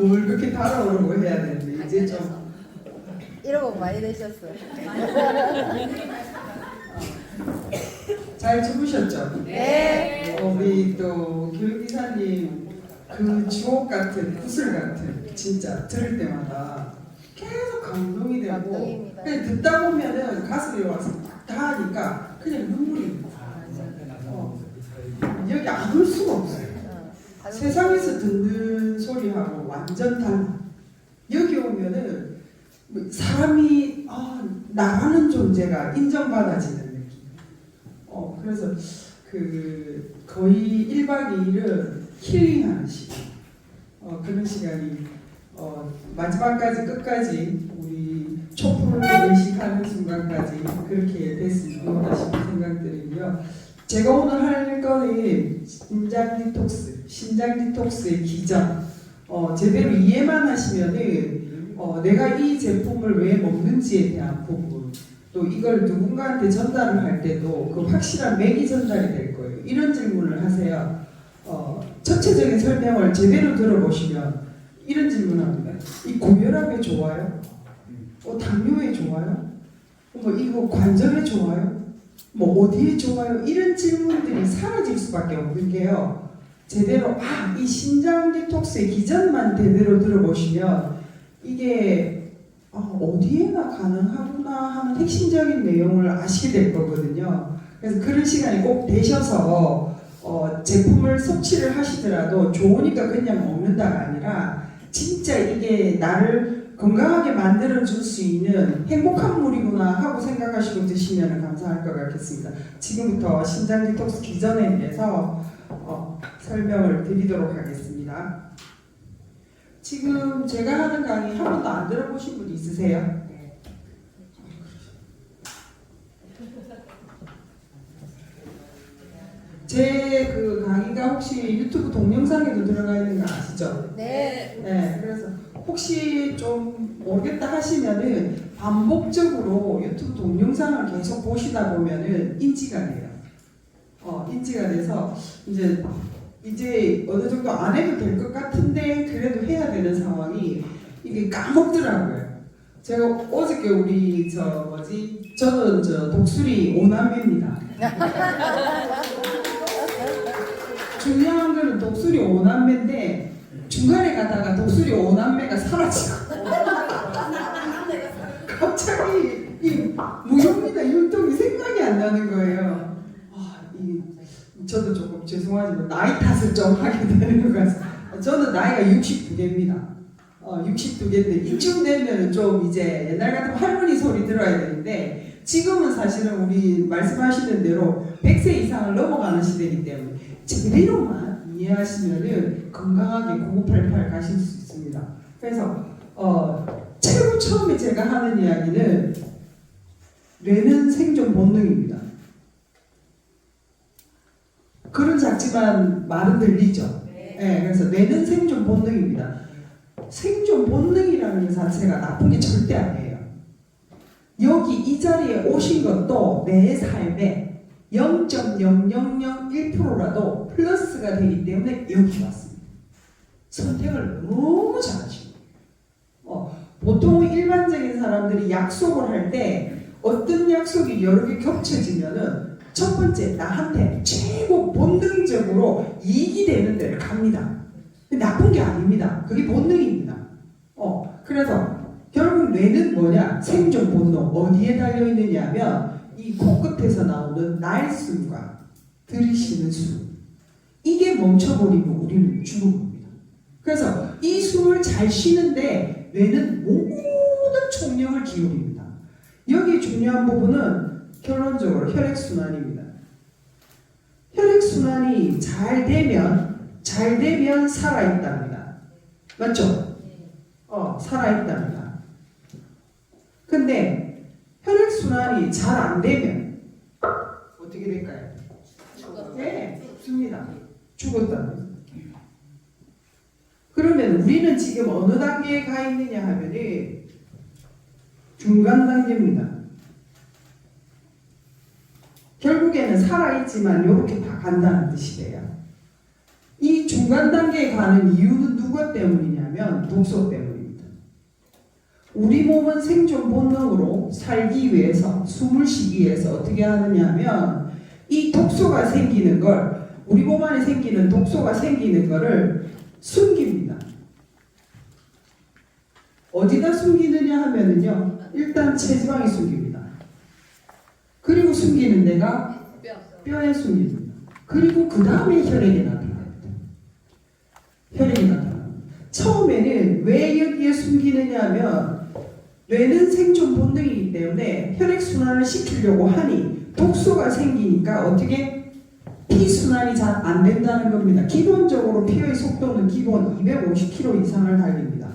뭘 그렇게 달아오르고 해야 되는데 이제 좀 이러고 많이 되셨어요. 잘 주무셨죠? 네. 우리 또 교육이사님 그 주옥 같은 구슬 같은 진짜 들을 때마다 계속 감동이 되고 감동입니다. 그냥 듣다 보면은 가슴에 와서 다 하니까 그냥 눈물이 여기 안 올 수가 없어요. 세상에서 듣는 소리하고 완전 달라. 여기 오면은 사람이 나라는 존재가 인정받아지는 느낌. 그래서 그 거의 1박 2일은 힐링하는 시간. 그런 시간이 마지막까지 끝까지 우리 촛불을 의식하는 순간까지 그렇게 됐으면 좋겠다 싶은 생각들이고요. 제가 오늘 할 거는 신장 디톡스의 기전. 제대로 이해만 하시면은 내가 이 제품을 왜 먹는지에 대한 부분, 또 이걸 누군가한테 전달을 할 때도 그 확실한 맥이 전달이 될 거예요. 이런 질문을 하세요. 전체적인 설명을 제대로 들어보시면 이런 질문을 합니다. 이 고혈압에 좋아요? 당뇨에 좋아요? 이거 관절에 좋아요? 어디에 좋아요? 이런 질문들이 사라질 수밖에 없는 게요. 제대로 이 신장 디톡스의 기전만 제대로 들어보시면 이게 어디에나 가능하구나 하는 핵심적인 내용을 아시게 될 거거든요. 그래서 그런 시간이 꼭 되셔서 제품을 섭취를 하시더라도 좋으니까 그냥 먹는다가 아니라 진짜 이게 나를 건강하게 만들어 줄 수 있는 행복한 물이구나 하고 생각하시고 드시면 감사할 것 같겠습니다. 지금부터 신장 디톡스 기전에 대해서 설명을 드리도록 하겠습니다. 지금 제가 하는 강의 한 번도 안 들어보신 분 있으세요? 네. 제 그 강의가 혹시 유튜브 동영상에도 들어가 있는 거 아시죠? 네. 네. 그래서 혹시 좀 모르겠다 하시면은 반복적으로 유튜브 동영상을 계속 보시다 보면은 인지가 돼요. 인지가 돼서 이제 어느 정도 안 해도 될 것 같은데 그래도 해야 되는 상황이 이게 까먹더라고요. 제가 어저께 우리 저는 독수리 5남매입니다. 중요한 거는 독수리 5남매인데 중간에 가다가 독수리 5남매가 사라지고 갑자기 이 무용이나 율동이 생각이 안 나는 거예요. 저도 조금 죄송하지만 나이 탓을 좀 하게 되는 것 같아요. 저는 나이가 62개입니다. 62개인데 이쯤 되면 좀 이제 옛날 같으면 할머니 소리 들어야 되는데 지금은 사실은 우리 말씀하시는 대로 100세 이상을 넘어가는 시대이기 때문에 제대로만 이해하시면은 건강하게 9988 가실 수 있습니다. 그래서 최고 처음에 제가 하는 이야기는 뇌는 생존 본능입니다. 그런 작지만 말은 들리죠. 네, 그래서 뇌는 생존 본능입니다. 생존 본능이라는 것 자체가 나쁜 게 절대 아니에요. 여기 이 자리에 오신 것도 내 삶에 0.0001%라도 플러스가 되기 때문에 여기 왔습니다. 선택을 너무 잘하시고 보통 일반적인 사람들이 약속을 할 때 어떤 약속이 여러 개 겹쳐지면은 첫 번째 나한테 최고 본능적으로 이익이 되는 데를 갑니다. 나쁜 게 아닙니다. 그게 본능입니다. 그래서 결국 뇌는 뭐냐? 생존 본능. 어디에 달려있느냐 하면 이 코끝에서 나오는 날숨과 들이쉬는 숨. 이게 멈춰버리면 우리는 죽은 겁니다. 그래서 이 숨을 잘 쉬는데 뇌는 모든 총력을 기울입니다. 여기 중요한 부분은 결론적으로 혈액순환입니다. 혈액순환이 잘 되면 살아있답니다. 맞죠? 살아있답니다. 근데 혈액순환이 잘 안 되면 어떻게 될까요? 네, 죽습니다. 죽었답니다. 그러면 우리는 지금 어느 단계에 가 있느냐 하면은 중간 단계입니다. 결국에는 살아있지만 이렇게 다 간다는 뜻이래요. 이 중간 단계에 가는 이유는 누구 때문이냐면 독소 때문입니다. 우리 몸은 생존 본능으로 살기 위해서, 숨을 쉬기 위해서 어떻게 하느냐면 이 독소가 생기는 걸, 우리 몸 안에 생기는 독소가 생기는 거를 숨깁니다. 어디다 숨기느냐 하면은요, 일단 체지방에 숨깁니다. 그리고 숨기는 데가 뼈에 숨깁니다. 그리고 그 다음에 혈액에 나타납니다. 혈액이 나타납니다. 처음에는 왜 여기에 숨기느냐 하면 뇌는 생존 본능이기 때문에 혈액순환을 시키려고 하니 독소가 생기니까 어떻게 피순환이 잘 안 된다는 겁니다. 기본적으로 피의 속도는 기본 250km 이상을 달립니다.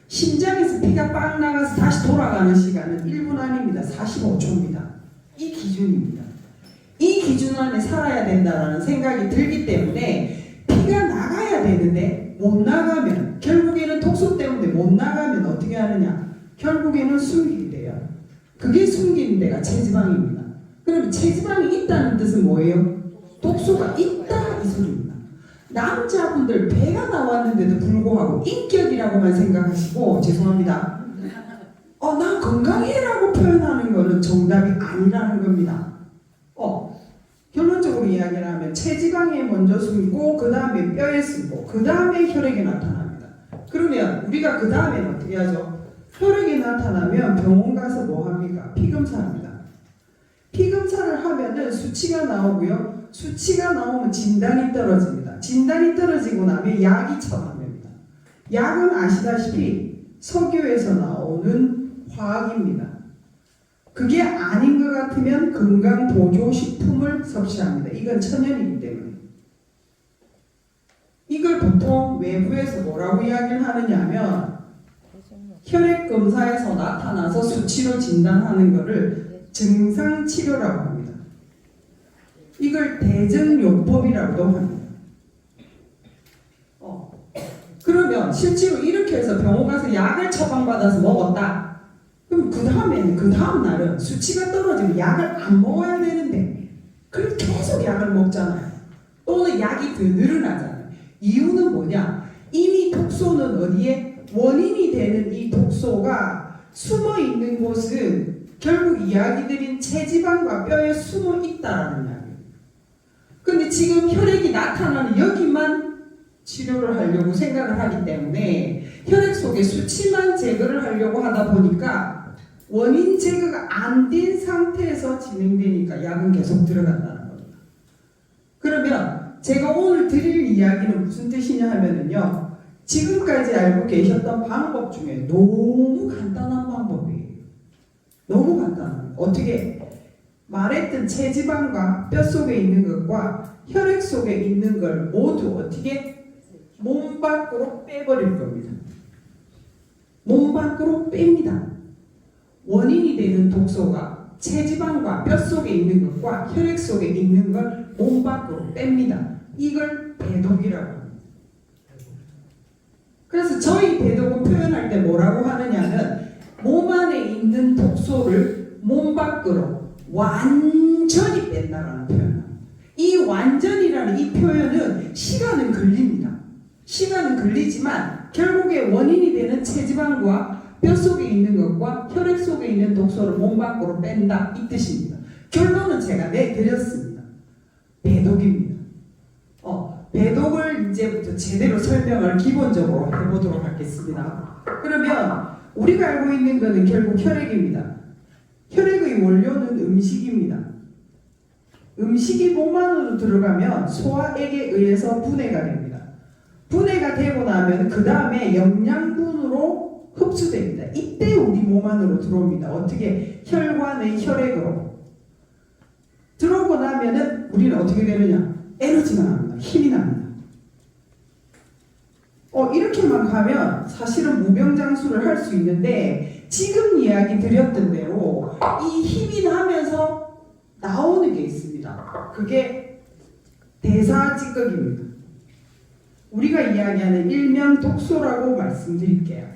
심장에서 피가 빵 나가서 다시 돌아가는 시간은 1분 아닙니다. 45초입니다. 이 기준입니다. 이 기준 안에 살아야 된다는 생각이 들기 때문에 피가 나가야 되는데 못 나가면, 결국에는 독소 때문에 못 나가면 어떻게 하느냐? 결국에는 숨기게 돼요. 그게 숨기는 데가 체지방입니다. 그럼 체지방이 있다는 뜻은 뭐예요? 독소가 있다 이 소리입니다. 남자분들 배가 나왔는데도 불구하고 인격이라고만 생각하시고, 죄송합니다, 난 건강해라고 표현하는 거는 정답이 아니라는 겁니다. 결론적으로 이야기를 하면 체지방에 먼저 숨고 그 다음에 뼈에 숨고 그 다음에 혈액에 나타납니다. 그러면 우리가 그 다음에는 어떻게 하죠? 혈액에 나타나면 병원 가서 뭐 합니까? 피검사합니다. 피검사를 하면은 수치가 나오고요. 수치가 나오면 진단이 떨어집니다. 진단이 떨어지고 나면 약이 처방됩니다. 약은 아시다시피 석유에서 나오는 화학입니다. 그게 아닌 것 같으면 건강보조식품을 섭취합니다. 이건 천연이기 때문에. 이걸 보통 외부에서 뭐라고 이야기를 하느냐 하면 혈액검사에서 나타나서 수치로 진단하는 것을 증상치료라고 합니다. 이걸 대증요법이라고도 합니다. 그러면 실제로 이렇게 해서 병원 가서 약을 처방받아서 먹었다. 그럼 그 다음에는, 그 다음 날은 수치가 떨어지면 약을 안 먹어야 되는데 그럼 계속 약을 먹잖아요. 또는 약이 더 늘어나잖아요. 이유는 뭐냐? 이미 독소는 어디에? 원인이 되는 이 독소가 숨어 있는 곳은 결국 이야기 드린 체지방과 뼈에 숨어 있다라는 이야기예요. 근데 지금 혈액이 나타나는 여기만 치료를 하려고 생각을 하기 때문에 혈액 속의 수치만 제거를 하려고 하다 보니까 원인 제거가 안 된 상태에서 진행되니까 약은 계속 들어간다는 겁니다. 그러면 제가 오늘 드릴 이야기는 무슨 뜻이냐 하면은요, 지금까지 알고 계셨던 방법 중에 너무 간단한 방법이에요. 너무 간단합니다. 어떻게? 말했던 체지방과 뼈 속에 있는 것과 혈액 속에 있는 걸 모두 어떻게? 몸 밖으로 빼버릴 겁니다. 몸 밖으로 뺍니다. 원인이 되는 독소가 체지방과 뼈 속에 있는 것과 혈액 속에 있는 걸 몸 밖으로 뺍니다. 이걸 배독이라고 합니다. 그래서 저희 배독을 표현할 때 뭐라고 하느냐면 몸 안에 있는 독소를 몸 밖으로 완전히 뺀다라는 표현입니다. 이 완전이라는 이 표현은 시간은 걸립니다. 시간은 걸리지만 결국에 원인이 되는 체지방과 뼈 속에 있는 것과 혈액 속에 있는 독소를 몸 밖으로 뺀다 이 뜻입니다. 결론은 제가 내드렸습니다. 배독입니다. 배독을 이제부터 제대로 설명을 기본적으로 해보도록 하겠습니다. 그러면 우리가 알고 있는 것은 결국 혈액입니다. 혈액의 원료는 음식입니다. 음식이 몸 안으로 들어가면 소화액에 의해서 분해가 됩니다. 분해가 되고 나면 그 다음에 영양분으로 흡수됩니다. 이때 우리 몸 안으로 들어옵니다. 어떻게? 혈관의 혈액으로 들어오고 나면은 우리는 어떻게 되느냐? 에너지가 납니다. 힘이 납니다. 이렇게만 가면 사실은 무병장수를 할 수 있는데 지금 이야기 드렸던 대로 이 힘이 나면서 나오는 게 있습니다. 그게 대사직극입니다. 우리가 이야기하는 일명 독소라고 말씀드릴게요.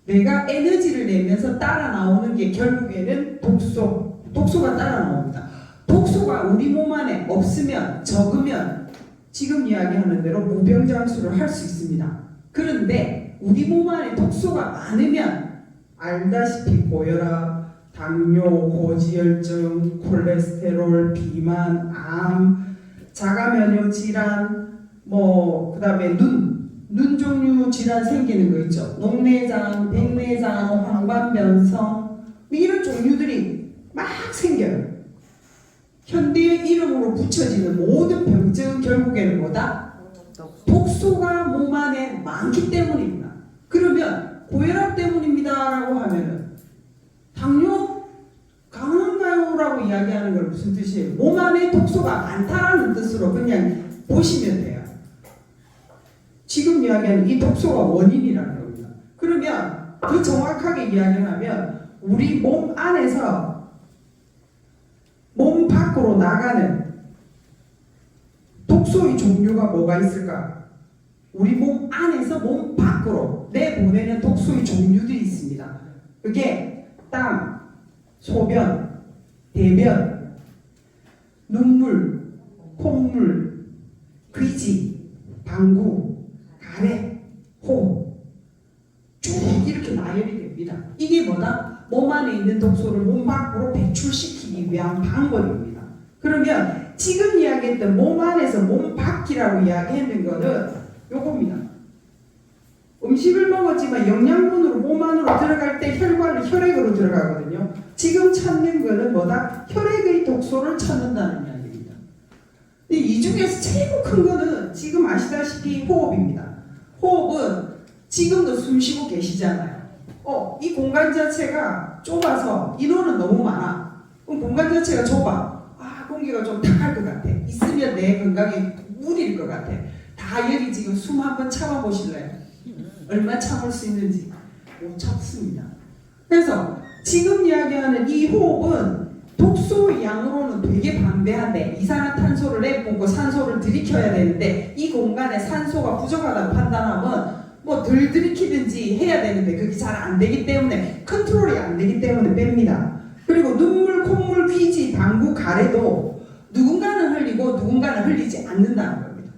내가 에너지를 내면서 따라 나오는 게 결국에는 독소가 따라 나옵니다. 독소가 우리 몸 안에 없으면 적으면 지금 이야기하는 대로 무병장수를 할 수 있습니다. 그런데 우리 몸 안에 독소가 많으면 알다시피 고혈압, 당뇨, 고지혈증, 콜레스테롤, 비만, 암, 자가면역 질환, 그다음에 눈 종류 질환 생기는 거 있죠. 녹내장, 백내장, 황반변성 이런 종류들이 막 생겨요. 현대의 이름으로 붙여지는 모든 병증 결국에는 뭐다? 독소가 몸 안에 많기 때문입니다. 그러면 고혈압 때문입니다라고 하면은 당뇨 강한가요? 라고 이야기하는 걸 무슨 뜻이에요? 몸 안에 독소가 많다라는 뜻으로 그냥 보시면 돼요. 지금 이야기하는 이 독소가 원인이라는 겁니다. 그러면 더 정확하게 이야기하면 우리 몸 안에서 몸 밖으로 나가는 독소의 종류가 뭐가 있을까? 우리 몸 안에서 몸 밖으로 내보내는 독소의 종류들이 있습니다. 그게 땀, 소변, 대변, 눈물, 콧물, 귀지, 방구, 가래, 호 쭉 이렇게 나열이 됩니다. 이게 뭐다? 몸 안에 있는 독소를 몸 밖으로 배출시키기 위한 방법입니다. 그러면 지금 이야기했던 몸 안에서 몸 밖이라고 이야기했는 거는 요겁니다. 음식을 먹었지만 영양분으로 몸 안으로 들어갈 때 혈액으로 들어가거든요. 지금 찾는 거는 뭐다? 혈액의 독소를 찾는다는 이야기입니다. 이 중에서 최고 큰 거는 지금 아시다시피 호흡입니다. 호흡은 지금도 숨 쉬고 계시잖아요. 이 공간 자체가 좁아서 인원은 너무 많아. 그럼 공간 자체가 좁아. 공기가 좀 탁할 것 같아. 있으면 내 건강에 무리일 것 같아. 다 여기 지금 숨 한번 참아 보실래요? 얼마 참을 수 있는지 못 참습니다. 그래서 지금 이야기하는 이 호흡은 독소 양으로는 되게 방대한데 이산화탄소를 내뿜고 산소를 들이켜야 되는데 이 공간에 산소가 부족하다고 판단하면 덜 들이키든지 해야 되는데 그게 잘 안 되기 때문에 컨트롤이 안 되기 때문에 뺍니다. 그리고 눈물, 콧물, 귀지, 방구, 가래도 누군가는 흘리고 누군가는 흘리지 않는다는 겁니다.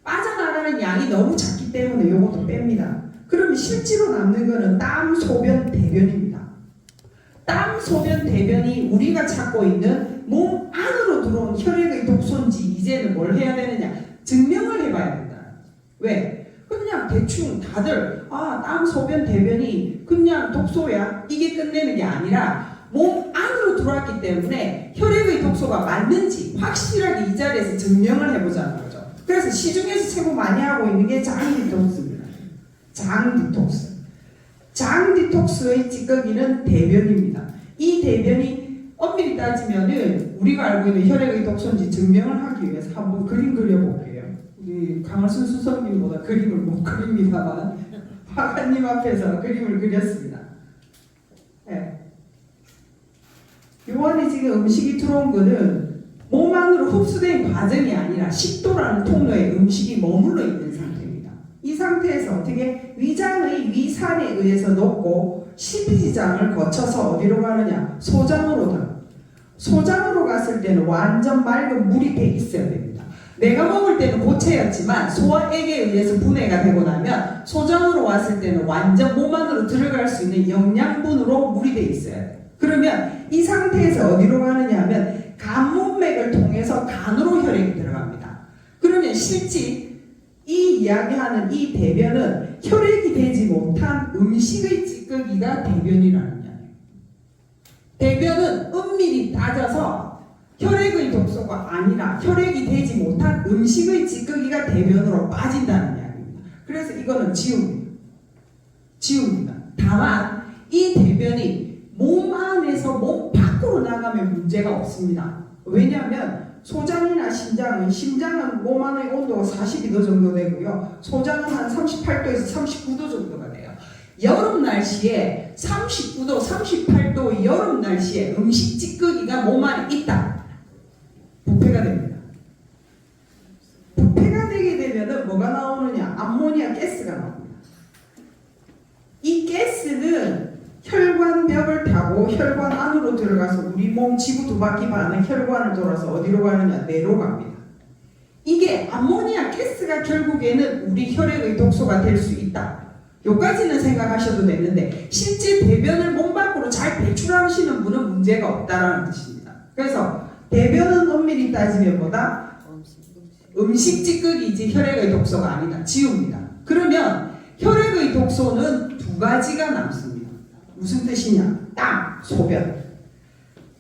빠져나가는 양이 너무 작기 때문에 이것도 뺍니다. 그러면 실제로 남는 거는 땀, 소변, 대변입니다. 땀, 소변, 대변이 우리가 찾고 있는 몸 안으로 들어온 혈액의 독소인지 이제는 뭘 해야 되느냐? 증명을 해봐야 된다. 왜? 그냥 대충 다들 땀, 소변, 대변이 그냥 독소야 이게 끝내는 게 아니라 몸 안으로 들어왔기 때문에 혈액의 독소가 맞는지 확실하게 이 자리에서 증명을 해보자는 거죠. 그래서 시중에서 최고 많이 하고 있는 게 장 디톡스입니다. 장 디톡스. 장 디톡스의 찌꺼기는 대변입니다. 이 대변이 엄밀히 따지면은 우리가 알고 있는 혈액의 독소인지 증명을 하기 위해서 한번 그림 그려볼게요. 우리 강을순 수석님보다 그림을 못 그립니다만 화가님 앞에서 그림을 그렸습니다. 네. 요 안에 지금 음식이 들어온 거는 몸 안으로 흡수된 과정이 아니라 식도라는 통로에 음식이 머물러 있는 상태입니다. 이 상태에서 어떻게 위장의 위산에 의해서 녹고 십이지장을 거쳐서 어디로 가느냐? 소장으로 가. 소장으로 갔을 때는 완전 맑은 물이 돼 있어야 됩니다. 내가 먹을 때는 고체였지만 소화액에 의해서 분해가 되고 나면 소장으로 왔을 때는 완전 몸 안으로 들어갈 수 있는 영양분으로 물이 돼 있어야 돼요. 그러면 이 상태에서 어디로 가느냐 하면 간문맥을 통해서 간으로 혈액이 들어갑니다. 그러면 실제 이 이야기하는 이 대변은 혈액이 되지 못한 음식의 찌꺼기가 대변이라는 이야기예요. 대변은 엄밀히 따져서 혈액의 독소가 아니라 혈액이 되지 못한 음식의 찌꺼기가 대변으로 빠진다는 이야기입니다. 그래서 이거는 지웁니다. 다만 이 대변이 몸 안에서 몸 밖으로 나가면 문제가 없습니다. 왜냐하면 소장이나 심장은 몸 안의 온도가 42도 정도 되고요. 소장은 한 38도에서 39도 정도가 돼요. 여름 날씨에 39도, 38도 여름 날씨에 음식 찌꺼기가 몸 안에 있다. 부패가 됩니다. 부패가 되게 되면은 뭐가 나오느냐? 암모니아 가스가 나옵니다. 이 가스는 혈관벽을 타고 혈관 안으로 들어가서 우리 몸 지구 두 바퀴 반은 혈관을 돌아서 어디로 가느냐? 뇌로 갑니다. 이게 이게 암모니아 가스가 결국에는 우리 혈액의 독소가 될 수 있다. 요까지는 생각하셔도 되는데 실제 대변을 몸 밖으로 잘 배출하시는 분은 문제가 없다라는 뜻입니다. 그래서 대변은 엄밀히 따지면 뭐다? 음식 찌꺼기이지 혈액의 독소가 아니다. 지웁니다. 그러면 혈액의 독소는 두 가지가 남습니다. 무슨 뜻이냐? 땀, 소변.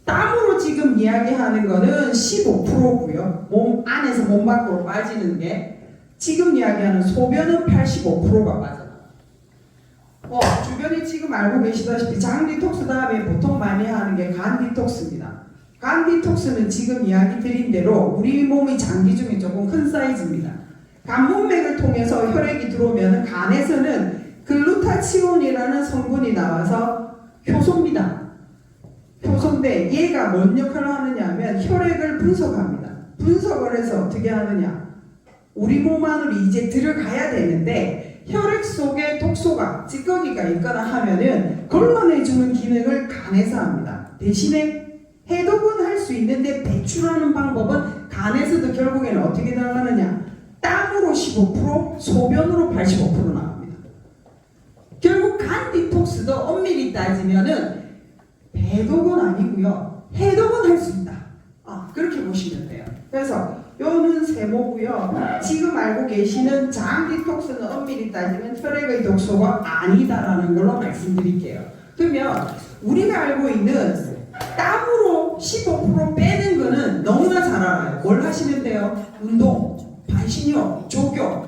땀으로 지금 이야기하는 거는 15%고요. 몸 안에서 몸 밖으로 빠지는 게 지금 이야기하는 소변은 85%가 빠져나가요. 주변에 지금 알고 계시다시피 장 디톡스 다음에 보통 많이 하는 게 간 디톡스입니다. 간 디톡스는 지금 이야기 드린 대로 우리 몸의 장기 중에 조금 큰 사이즈입니다. 간 문맥을 통해서 혈액이 들어오면 간에서는 글루타치온이라는 성분이 나와서 효소입니다. 효소인데 얘가 뭔 역할을 하느냐 하면 혈액을 분석합니다. 분석을 해서 어떻게 하느냐, 우리 몸 안으로 이제 들어가야 되는데 혈액 속에 독소가 찌꺼기가 있거나 하면은 걸러내주는 기능을 간에서 합니다. 대신에 해독은 할 수 있는데 배출하는 방법은 간에서도 결국에는 어떻게 나가느냐, 땀으로 15%, 소변으로 85% 나갑니다. 결국 간 디톡스도 엄밀히 따지면은 배독은 아니고요, 해독은 할 수 있다. 그렇게 보시면 돼요. 그래서 요는 세모고요. 지금 알고 계시는 장 디톡스는 엄밀히 따지면 혈액의 독소가 아니다라는 걸로 말씀드릴게요. 그러면 우리가 알고 있는 땀으로 15% 빼는 거는 너무나 잘 알아요. 뭘 하시면 돼요? 운동, 반신욕, 조교,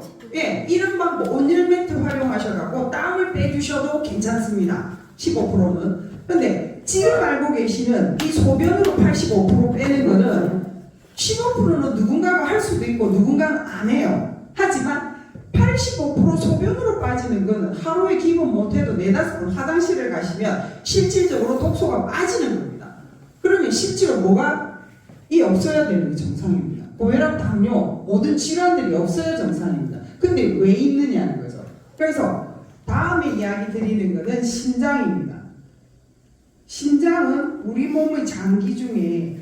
이런 방법 온열매트 활용하셔갖고 땀을 빼주셔도 괜찮습니다. 15%는. 근데 지금 알고 계시는 이 소변으로 85% 빼는 거는 15%는 누군가가 할 수도 있고 누군가는 안 해요. 하지만 85% 소변으로 빠지는 거는 하루에 기본 못해도 4-5번 화장실을 가시면 실질적으로 독소가 빠지는 겁니다. 그러면 실제로 뭐가 없어야 되는 게 정상입니다. 고혈압, 당뇨, 모든 질환들이 없어야 정상입니다. 근데 왜 있느냐는 거죠. 그래서 다음에 이야기 드리는 것은 신장입니다. 신장은 우리 몸의 장기 중에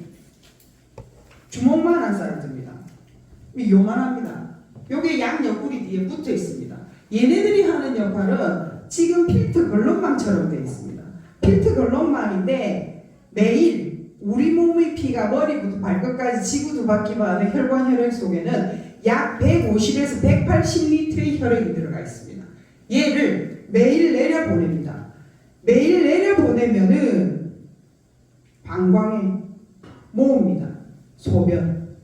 주먹만한 사이즈입니다. 요만합니다. 요게 양 옆구리 뒤에 붙어 있습니다. 얘네들이 하는 역할은 지금 필트 걸렁망처럼 되어 있습니다. 필트 걸렁망인데 매일 우리 몸의 피가 머리부터 발끝까지 지구 두 바퀴만 하는 혈관 혈액 속에는 약 150에서 180리터의 혈액이 들어가 있습니다. 얘를 매일 내려보냅니다. 매일 내려보내면은 방광에 모읍니다. 소변.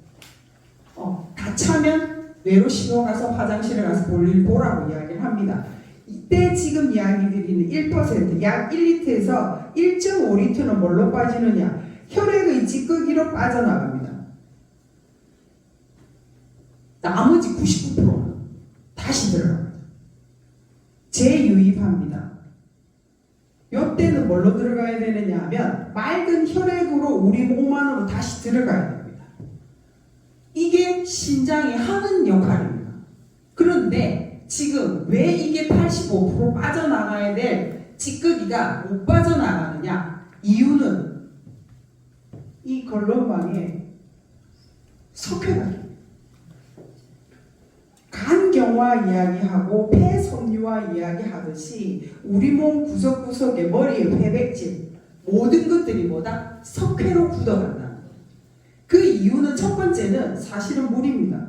다 차면 뇌로 신호 가서 화장실에 가서 볼일 보라고 이야기를 합니다. 이때 지금 이야기 드리는 1%, 약 1리터에서 1.5리터는 뭘로 빠지느냐? 혈액의 찌꺼기로 빠져나갑니다. 나머지 99%는 다시 들어갑니다. 재유입합니다. 이때는 뭘로 들어가야 되느냐 하면 맑은 혈액으로 우리 몸 안으로 다시 들어가야 됩니다. 이게 신장이 하는 역할입니다. 그런데 지금 왜 이게 85% 빠져나가야 될 찌꺼기가 못 빠져나가느냐? 이유는 이 걸렁망에 석회가 간경화 이야기하고 폐섬유화 이야기하듯이 우리 몸 구석구석에 머리에 회백질 모든 것들이 뭐다? 석회로 굳어간다. 그 이유는 첫 번째는 사실은 물입니다.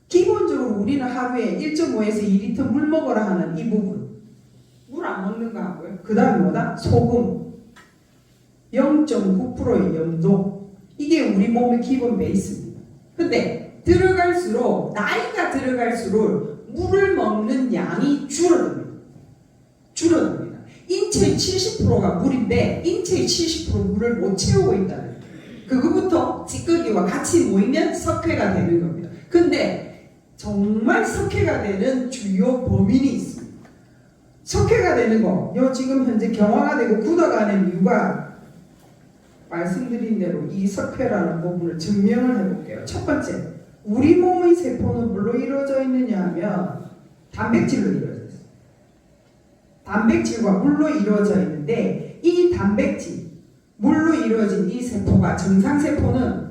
기본적으로 우리는 하루에 1.5에서 2리터 물 먹어라 하는 이 부분, 물 안 먹는 거 하고요. 그 다음에 뭐다? 소금 0.9%의 염도, 이게 우리 몸의 기본 베이스입니다. 근데 들어갈수록, 나이가 들어갈수록 물을 먹는 양이 줄어듭니다. 인체의 70%가 물인데 인체의 70% 물을 못 채우고 있다는 거예요. 그거부터 찌꺼기와 같이 모이면 석회가 되는 겁니다. 근데 정말 석회가 되는 주요 범인이 있습니다. 석회가 되는 거, 지금 현재 경화가 되고 굳어가는 이유가 말씀드린 대로 이 석회라는 부분을 증명을 해볼게요. 첫 번째, 우리 몸의 세포는 뭘로 이루어져 있느냐 하면 단백질로 이루어져 있어요. 단백질과 물로 이루어져 있는데 이 단백질, 물로 이루어진 이 세포가, 정상세포는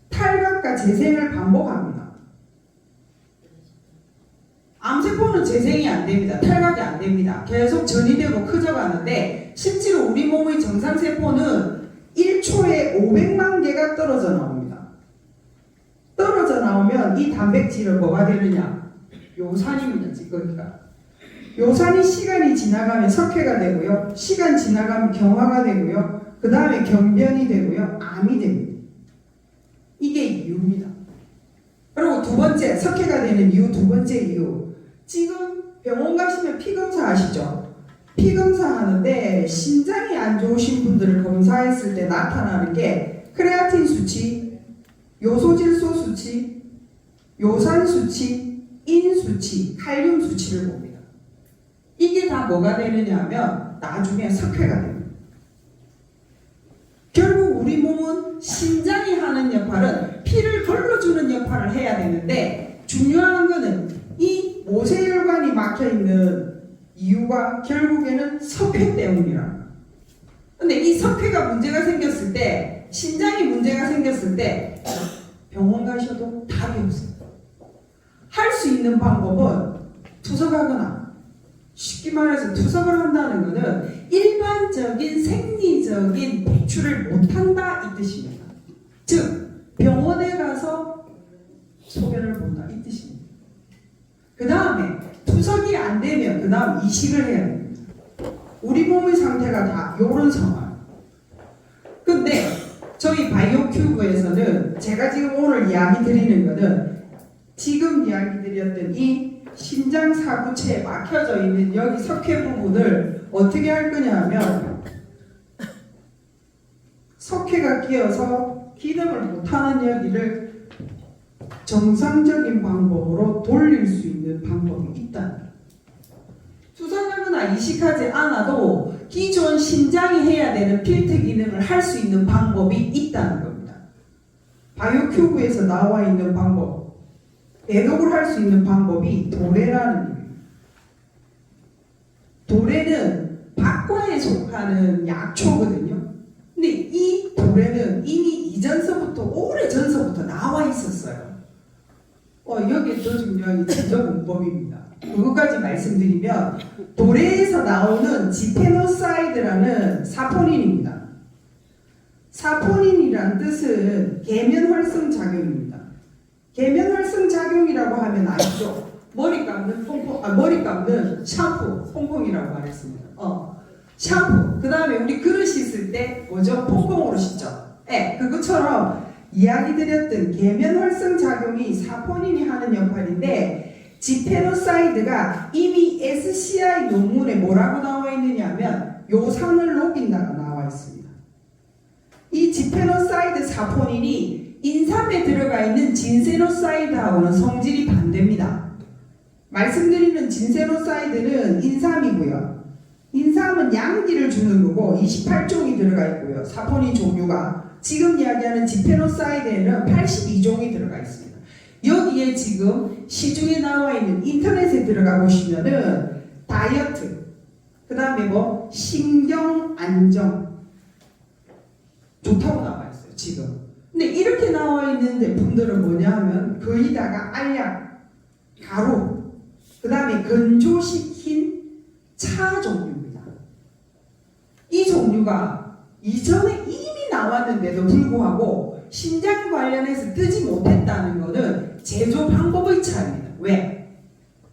탈각과 재생을 반복합니다. 세포는 재생이 안 됩니다. 탈각이 안 됩니다. 계속 전이되고 커져가는데 실제로 우리 몸의 정상세포는 1초에 500만 개가 떨어져 나옵니다. 떨어져 나오면 이 단백질은 뭐가 되느냐? 요산입니다. 찌꺼기가. 요산이 시간이 지나가면 석회가 되고요. 시간 지나가면 경화가 되고요. 그 다음에 경변이 되고요. 암이 됩니다. 이게 이유입니다. 그리고 두 번째, 석회가 되는 이유, 두 번째 이유. 지금 병원 가시면 피검사 하시죠? 피검사 하는데 심장이 안 좋으신 분들을 검사했을 때 나타나는 게 크레아틴 수치, 요소질소 수치, 요산 수치, 인 수치, 칼륨 수치를 봅니다. 이게 다 뭐가 되느냐 하면 나중에 석회가 됩니다. 결국 우리 몸은 심장이 하는 역할은 피를 걸러주는 역할을 해야 되는데 중요한 거는 이 모세혈관이 막혀있는 이유가 결국에는 석회 때문이라. 근데 이 석회가 문제가 생겼을 때, 심장이 문제가 생겼을 때 병원 가셔도 답이 없어요. 할 수 있는 방법은 투석하거나, 쉽게 말해서 투석을 한다는 것은 일반적인 생리적인 배출을 못한다 이 뜻입니다. 즉 병원에 가서 소변을 본다 이 뜻입니다. 그 다음에 투석이 안 되면 그 다음 이식을 해야 됩니다. 우리 몸의 상태가 다 이런 상황. 근데 저희 바이오큐브에서는 제가 지금 오늘 이야기 드리는 것은 지금 이야기 드렸던 이 심장 사구체에 막혀져 있는 여기 석회 부분을 어떻게 할 거냐 하면 석회가 끼어서 기능을 못하는 여기를 정상적인 방법으로 돌릴 수 있는 방법이 있다. 투석하거나 이식하지 않아도 기존 심장이 해야 되는 필터 기능을 할 수 있는 방법이 있다는 겁니다. 바이오큐브에서 나와 있는 방법, 애독을 할 수 있는 방법이 도레라는 겁니다. 도레는 박과에 속하는 약초거든요. 근데 이 도레는 이미 이전서부터 오래 전서부터 나와 있었어요. 여기 더 중요한 게 지저분법입니다. 그것까지 말씀드리면 도레에서 나오는 지페노사이드라는 사포닌입니다. 사포닌이란 뜻은 계면활성 작용입니다. 계면활성 작용이라고 하면 아시죠? 머리 감는 머리 감는 샴푸, 퐁퐁이라고 말했습니다. 샴푸. 그 다음에 우리 그릇 씻을 때 뭐죠? 퐁퐁으로 씻죠. 그것처럼 이야기 드렸던 계면활성 작용이 사포닌이 하는 역할인데 지페노사이드가 이미 SCI 논문에 뭐라고 나와 있느냐 하면 요산을 녹인다가 나와 있습니다. 이 지페노사이드 사포닌이 인삼에 들어가 있는 진세노사이드하고는 성질이 반대입니다. 말씀드리는 진세노사이드는 인삼이고요. 인삼은 양기를 주는 거고 28종이 들어가 있고요. 사포닌 종류가 지금 이야기하는 지페노사이드에는 82종이 들어가 있습니다. 여기에 지금 시중에 나와 있는 인터넷에 들어가 보시면은 다이어트, 그 다음에 뭐 신경 안정 좋다고 나와 있어요. 지금. 근데 이렇게 나와 있는 제품들은 뭐냐 하면 거의 다가 알약, 가루, 그 다음에 건조시킨 차 종류입니다. 이 종류가 이전에 이미 나왔는데도 불구하고 심장 관련해서 뜨지 못했다는 것은 제조 방법의 차이입니다. 왜?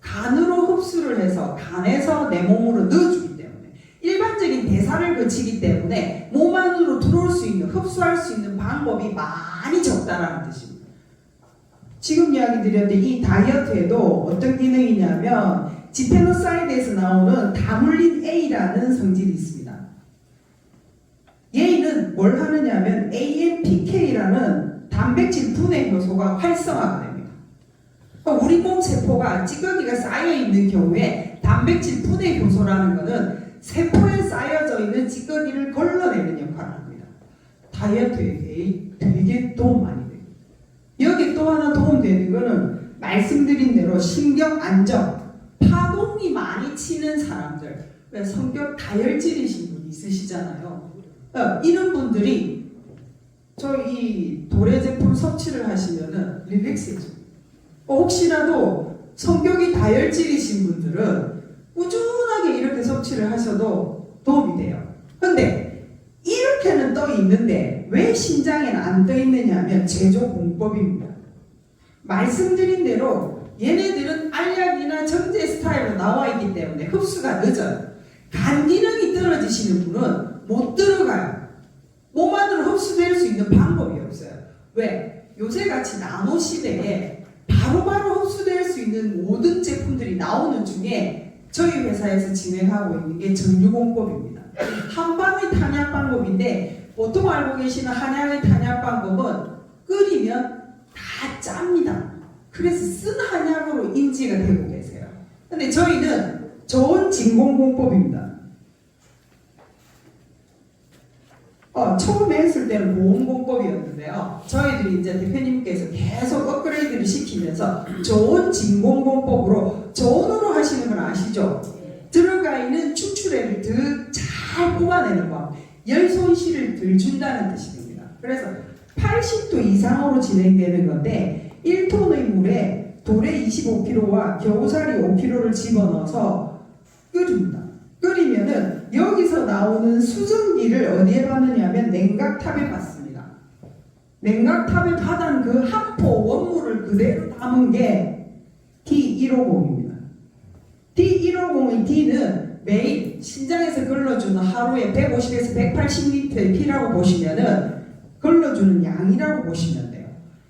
간으로 흡수를 해서 간에서 내 몸으로 넣어주기 때문에 일반적인 대사를 거치기 때문에 몸 안으로 들어올 수 있는, 흡수할 수 있는 방법이 많이 적다라는 뜻입니다. 지금 이야기 드렸던 이 다이어트에도 어떤 기능이 있냐면 지페노사이드에서 나오는 다물린 A라는 성질이 있습니다. 얘는 뭘 하느냐면 AMPK라는 단백질 분해 효소가 활성화가 됩니다. 그러니까 우리 몸 세포가 찌꺼기가 쌓여 있는 경우에 단백질 분해 효소라는 것은 세포에 쌓여져 있는 찌꺼기를 걸러내는 역할을 합니다. 다이어트에 되게 도움 많이 돼요. 여기 또 하나 도움되는 것은 말씀드린 대로 신경 안정, 파동이 많이 치는 사람들, 성격 다혈질이신 분 있으시잖아요. 이런 분들이 저희 도래 제품 섭취를 하시면은 릴렉스해져요. 혹시라도 성격이 다혈질이신 분들은 꾸준하게 이렇게 섭취를 하셔도 도움이 돼요. 근데 이렇게는 떠 있는데 왜 신장에는 안 떠 있느냐 하면 제조 공법입니다. 말씀드린 대로 얘네들은 알약이나 정제 스타일로 나와 있기 때문에 흡수가 늦어요. 간 기능이 떨어지시는 분은 못 들어가요. 몸 안으로 흡수될 수 있는 방법이 없어요. 왜? 요새같이 나노 시대에 바로바로 흡수될 수 있는 모든 제품들이 나오는 중에 저희 회사에서 진행하고 있는 게 정유공법입니다. 한방의 탄약 방법인데 보통 알고 계시는 한약의 탄약 방법은 끓이면 다 짭니다. 그래서 쓴 한약으로 인지가 되고 계세요. 근데 저희는 좋은 진공공법입니다. 처음에 했을 때는 보온공법이었는데요. 저희들이 이제 대표님께서 계속 업그레이드를 시키면서 좋은 진공공법으로 저온으로 하시는 건 아시죠? 들어가 있는 추출액을 더 잘 뽑아내는 법, 열 손실을 덜 준다는 뜻이 됩니다. 그래서 80도 이상으로 진행되는 건데 1톤의 물에 도래 25kg와 겨우살이 5kg를 집어넣어서 끓입니다. 끓이면은 여기서 나오는 수증기를 어디에 받느냐면 냉각탑에 받습니다. 냉각탑에 받은 그 한포 원물을 그대로 담은 게 D150입니다. D150의 D는 매일 신장에서 걸러주는 하루에 150에서 180리터의 피라고 보시면은 걸러주는 양이라고 보시면 돼요.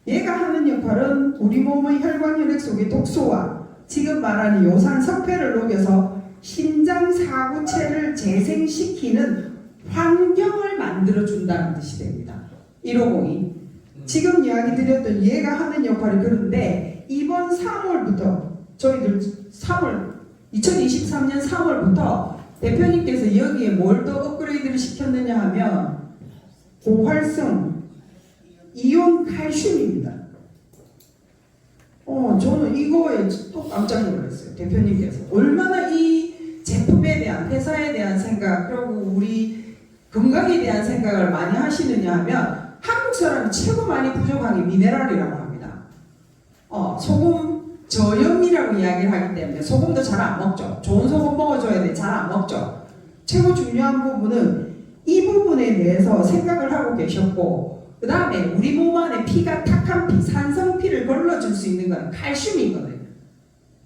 얘가 하는 역할은 우리 몸의 혈관 혈액 속의 독소와 지금 말하는 요산 석회를 녹여서 심장 사구체를 재생시키는 환경을 만들어준다는 뜻이 됩니다. 150이 지금 이야기 드렸던 얘가 하는 역할이 그런데 이번 3월부터 저희들 2023년 3월부터 대표님께서 여기에 뭘 더 업그레이드를 시켰느냐 하면 고활성 이온 칼슘입니다. 저는 이거에 또 깜짝 놀랐어요. 대표님께서 얼마나 이 제품에 대한 회사에 대한 생각 그리고 우리 건강에 대한 생각을 많이 하시느냐 하면 한국 사람이 최고 많이 부족한 게 미네랄이라고 합니다. 소금 저염이라고 이야기를 하기 때문에 소금도 잘 안 먹죠. 좋은 소금 먹어줘야 돼. 잘 안 먹죠. 최고 중요한 부분은 이 부분에 대해서 생각을 하고 계셨고 그 다음에 우리 몸 안에 피가 탁한 피, 산성피를 걸러줄 수 있는 건 칼슘이거든요.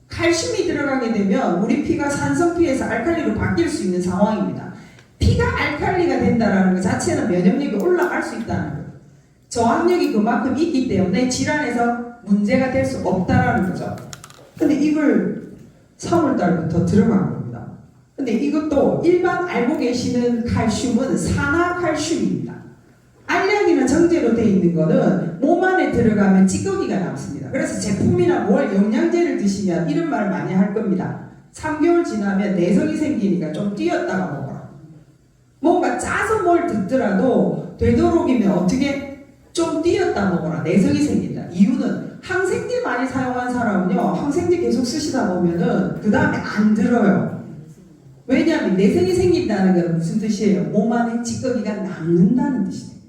칼슘이 들어가게 되면 우리 피가 산성피에서 알칼리로 바뀔 수 있는 상황입니다. 피가 알칼리가 된다는 것 자체는 면역력이 올라갈 수 있다는 거예요. 저항력이 그만큼 있기 때문에 질환에서 문제가 될 수 없다라는 거죠. 근데 이걸 3월달부터 들어간 겁니다. 근데 이것도 일반 알고 계시는 칼슘은 산화칼슘입니다. 알약이나 정제로 되어 있는 거는 몸 안에 들어가면 찌꺼기가 남습니다. 그래서 제품이나 뭘 영양제를 드시면 이런 말을 많이 할 겁니다. 3개월 지나면 내성이 생기니까 좀 뛰었다가 먹어라. 뭔가 짜서 뭘 듣더라도 되도록이면 어떻게 좀 뛰었다 먹어라. 내성이 생긴다. 이유는 항생제 많이 사용한 사람은요, 항생제 계속 쓰시다 보면은 그 다음에 안 들어요. 왜냐하면 내성이 생긴다는 건 무슨 뜻이에요? 몸 안에 찌꺼기가 남는다는 뜻이에요.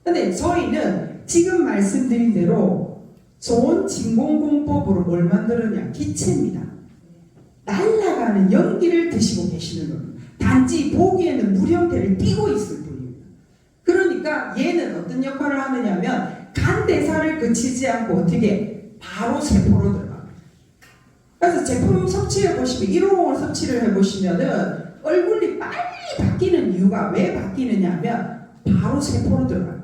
근데 저희는 지금 말씀드린 대로 좋은 진공공법으로 뭘 만들었냐? 기체입니다. 날아가는 연기를 드시고 계시는 겁니다. 단지 보기에는 물 형태를 띠고 있을 뿐입니다. 그러니까 얘는 어떤 역할을 하느냐면 간 대사를 거치지 않고 어떻게 바로 세포로 들어갑니다. 그래서 제품 섭취해 보시면 150을 섭취를 해보시면은 얼굴이 빨리 바뀌는 이유가 왜 바뀌느냐 하면 바로 세포로 들어가요.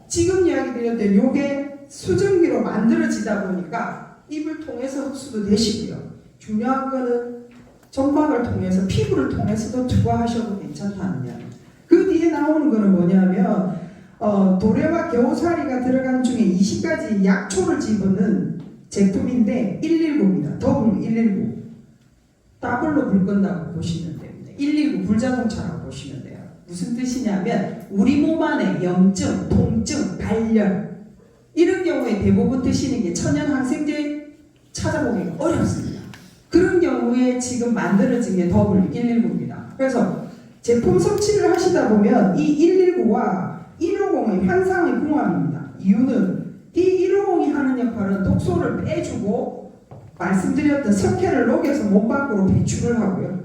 지금 이야기 드렸던 요게 수증기로 만들어지다 보니까 입을 통해서 흡수도 되시고요. 중요한 거는 점막을 통해서 피부를 통해서도 투과하셔도 괜찮다는 이야기. 그 뒤에 나오는 거는 뭐냐면 도래와 겨우살이가 들어간 중에 20가지 약초를 집어넣은 제품인데 119입니다. 더블 119. 더블로 불 끈다고 보시면 됩니다. 119 불자동차라고 보시면 돼요. 무슨 뜻이냐면 우리 몸 안에 염증, 통증, 발열 이런 경우에 대부분 드시는 게 천연 항생제 찾아보기가 어렵습니다. 그런 경우에 지금 만들어진 게 더블 119입니다. 그래서 제품 섭취를 하시다 보면 이 119와 150의 환상의 궁합입니다. 이유는 D150이 하는 역할은 독소를 빼주고 말씀드렸던 석회를 녹여서 몸 밖으로 배출을 하고요.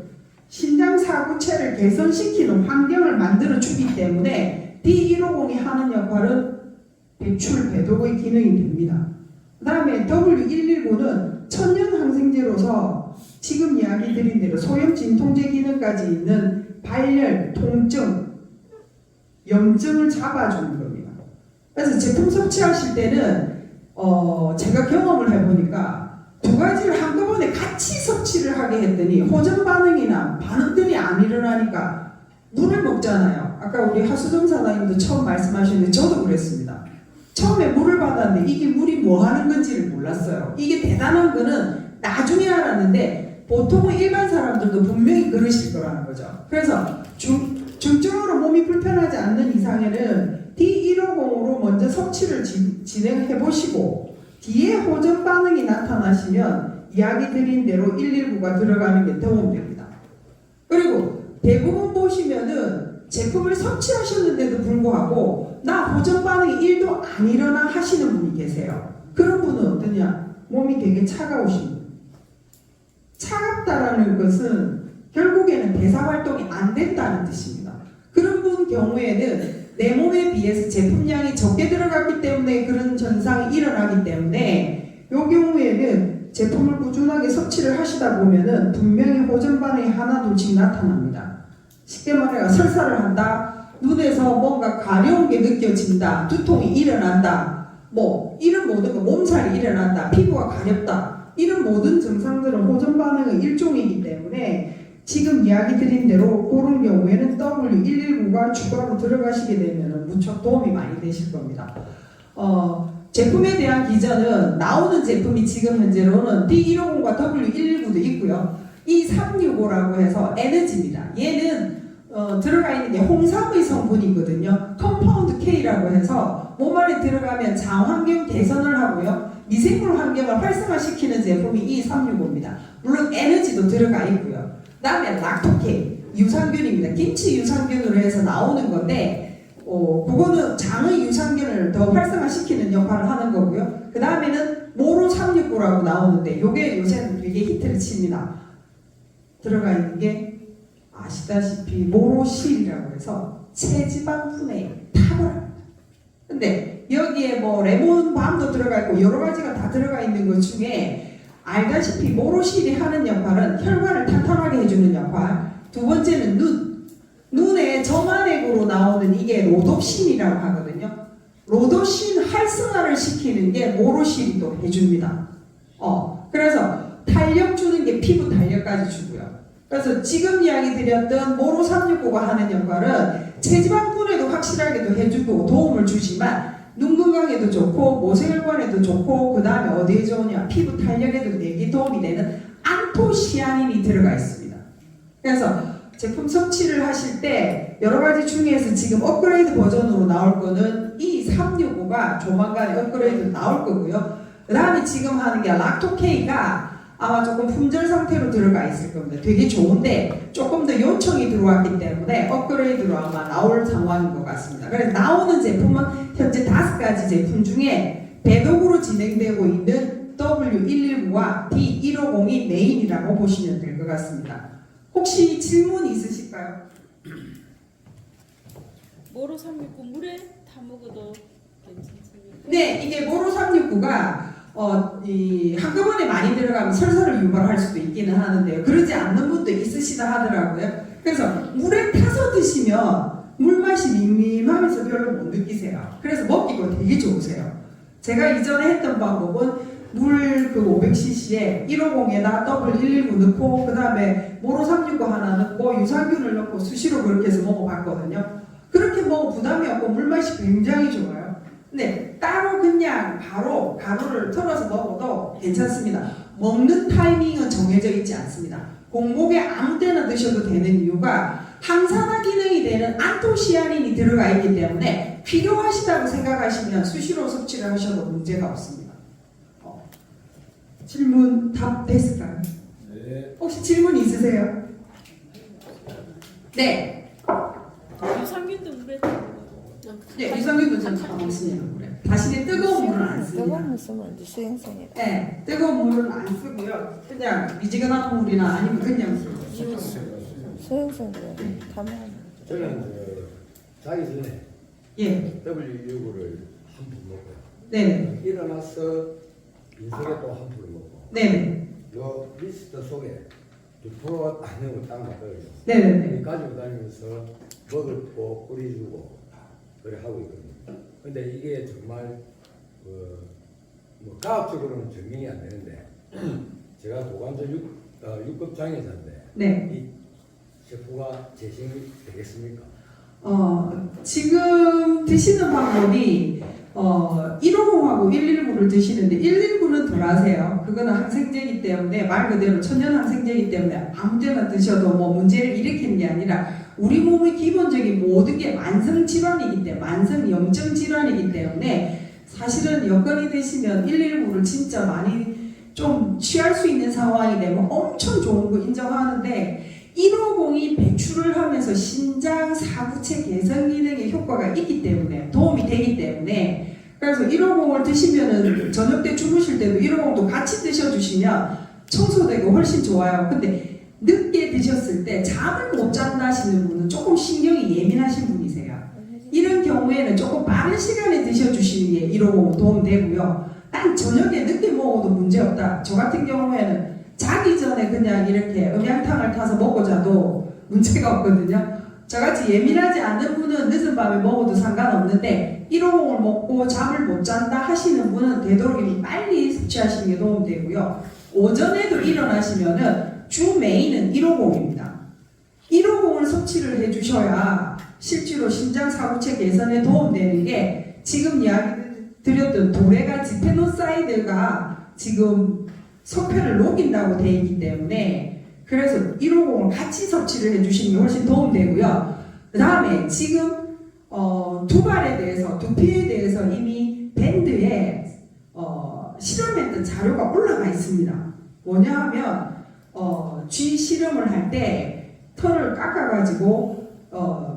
신장 사구체를 개선시키는 환경을 만들어 주기 때문에 D150이 하는 역할은 배출 배독의 기능이 됩니다. 그 다음에 W119는 천연 항생제로서 지금 이야기 드린 대로 소염 진통제 기능까지 있는 발열, 통증, 염증을 잡아주는 겁니다. 그래서 제품 섭취하실 때는 제가 경험을 해보니까 두 가지를 한꺼번에 같이 섭취를 하게 했더니 호전 반응이나 반응들이 안 일어나니까 물을 먹잖아요. 아까 우리 하수정 사장님도 처음 말씀하셨는데 저도 그랬습니다. 처음에 물을 받았는데 이게 물이 뭐 하는 건지를 몰랐어요. 이게 대단한 거는 나중에 알았는데 보통은 일반 사람들도 분명히 그러실 거라는 거죠. 그래서 중증으로 몸이 불편하지 않는 이상에는 D150으로 먼저 섭취를 진행해 보시고 뒤에 호전 반응이 나타나시면 이야기 드린 대로 119가 들어가는 게 도움됩니다. 그리고 대부분 보시면은 제품을 섭취하셨는데도 불구하고 나 호전 반응이 1도 안 일어나 하시는 분이 계세요. 그런 분은 어떠냐? 몸이 되게 차가우신 분. 차갑다라는 것은 결국에는 대사 활동이 안 된다는 뜻입니다. 그런 분 경우에는 내 몸에 비해서 제품량이 적게 들어갔기 때문에 그런 현상이 일어나기 때문에 이 경우에는 제품을 꾸준하게 섭취를 하시다 보면은 분명히 호전 반응이 하나둘씩 나타납니다. 쉽게 말해서 설사를 한다, 눈에서 뭔가 가려운 게 느껴진다, 두통이 일어난다, 뭐 이런 모든 거, 몸살이 일어난다, 피부가 가렵다, 이런 모든 증상들은 호전 반응의 일종이기 때문에 지금 이야기 드린 대로 그런 경우에는 W119가 추가로 들어가시게 되면 무척 도움이 많이 되실 겁니다. 제품에 대한 기전은 나오는 제품이 지금 현재로는 D150과 W119도 있고요. 이 365라고 해서 에너지입니다. 얘는 들어가 있는 게 홍삼의 성분이거든요. 컴파운드 K라고 해서 몸 안에 들어가면 장환경 개선을 하고요. 미생물 환경을 활성화시키는 제품이 이 365입니다. 물론 에너지도 들어가 있고요. 그 다음에 락토케이, 유산균입니다. 김치 유산균으로 해서 나오는 건데 그거는 장의 유산균을 더 활성화시키는 역할을 하는 거고요. 그 다음에는 모로 369라고 나오는데 이게 요새는 되게 히트를 칩니다. 들어가 있는 게 아시다시피 모로실이라고 해서 체지방 분해에 탁월합니다. 근데 여기에 뭐 레몬밤도 들어가 있고 여러 가지가 다 들어가 있는 것 중에 알다시피 모로실이 하는 역할은 혈관을 탄탄하게 해주는 역할. 두 번째는 눈에 점화액으로 나오는 이게 로도신이라고 하거든요. 로도신 활성화를 시키는 게 모로실이 또 해줍니다. 그래서 탄력 주는 게 피부 탄력까지 주고요. 그래서 지금 이야기 드렸던 모로 369가 하는 역할은 체지방 분해도 확실하게 또 해주고 도움을 주지만 눈 건강에도 좋고 모세혈관에도 좋고 그 다음에 어디에 좋으냐 피부 탄력에도 되게 도움이 되는 안토시아닌이 들어가 있습니다. 그래서 제품 섭취를 하실 때 여러 가지 중에서 지금 업그레이드 버전으로 나올 거는 이 365가 조만간에 업그레이드 나올 거고요. 그 다음에 지금 하는 게 락토케이가 아마 조금 품절 상태로 들어가 있을 겁니다. 되게 좋은데 조금 더 요청이 들어왔기 때문에 업그레이드로 아마 나올 상황인 것 같습니다. 그래서 나오는 제품은 현재 5가지 제품 중에 배독으로 진행되고 있는 W119와 D150이 메인이라고 보시면 될 것 같습니다. 혹시 질문 있으실까요? 모로 369 물에 타 먹어도 괜찮습니까? 네, 이게 모로 369가 한꺼번에 많이 들어가면 설사를 유발할 수도 있기는 하는데요. 그러지 않는 분도 있으시다 하더라고요. 그래서 물에 타서 드시면 물맛이 밍밍하면서 별로 못 느끼세요. 그래서 먹기가 되게 좋으세요. 제가 이전에 했던 방법은 물 그 500cc에 150에다 W119 넣고 그 다음에 모로 369 하나 넣고 유산균을 넣고 수시로 그렇게 해서 먹어봤거든요. 그렇게 먹어 부담이 없고 물맛이 굉장히 좋아요. 근데 따로 그냥 바로 가루를 털어서 먹어도 괜찮습니다. 먹는 타이밍은 정해져 있지 않습니다. 공복에 아무 때나 드셔도 되는 이유가 항산화 기능이 되는 안토시아닌이 들어가 있기 때문에 필요하시다고 생각하시면 수시로 섭취를 하셔도 문제가 없습니다. 질문 답 됐을까요? 네. 혹시 질문 있으세요? 네. 유산균도 물에 타 먹어도 네, 유산균도 전 다 먹습니다. 그래. 다시는 뜨거운 물은 안 씁니다. 뜨거운 물 쓰면 이제 수행성이라. 네, 뜨거운 물은 안 쓰고요. 그냥 미지근한 물이나 아니면 그냥 쓰고. 수행성이라 담아. 저는 자기 전에 예, W6을 한 푼 먹고요. 네, 일어나서 인생에 또 한 푼을 먹고 네, 요 리스트 속에 2% 안내고 딱 맞거든요. 네, 네, 가지고 다니면서 먹을 거 뿌리주고 그래 하고 있거든요. 근데 이게 정말 뭐 과학적으로는 증명이 안 되는데 제가 도관절 6급 장애자인데 네. 이 셰프가 제시이 되겠습니까? 지금 드시는 방법이 150하고 119를 드시는데 119는 덜 하세요. 그거는 항생제이기 때문에 말 그대로 천연 항생제이기 때문에 아무데나 드셔도 뭐 문제를 일으키는 게 아니라 우리 몸의 기본적인 모든 게 만성 질환이기 때문에 만성 염증 질환이기 때문에 사실은 여건이 되시면 119를 진짜 많이 좀 취할 수 있는 상황이 되면 엄청 좋은 거 인정하는데 150이 배출을 하면서 신장 사구체 개선 기능에 효과가 있기 때문에 도움이 되기 때문에 그래서 150을 드시면은 저녁 때 주무실 때도 150도 같이 드셔주시면 청소되고 훨씬 좋아요. 근데 늦게 드셨을 때 잠을 못 잔다 하시는 분은 조금 신경이 예민하신 분이세요. 이런 경우에는 조금 빠른 시간에 드셔주시는 게 150 도움되고요. 난 저녁에 늦게 먹어도 문제없다. 저 같은 경우에는 자기 전에 그냥 이렇게 음양탕을 타서 먹고 자도 문제가 없거든요. 저같이 예민하지 않는 분은 늦은 밤에 먹어도 상관없는데 150을 먹고 잠을 못 잔다 하시는 분은 되도록이면 빨리 섭취하시는 게 도움되고요. 오전에도 일어나시면은 주 메인은 150입니다. 150을 섭취를 해주셔야 실제로 신장 사구체 개선에 도움되는 게 지금 이야기 드렸던 도레가 지페노사이드가 지금 석회를 녹인다고 되어 있기 때문에 그래서 150을 같이 섭취를 해주시는 게 훨씬 도움되고요. 그 다음에 지금 두발에 대해서 두피에 대해서 이미 밴드에 실험했던 자료가 올라가 있습니다. 뭐냐 하면 쥐 실험을 할 때 털을 깎아가지고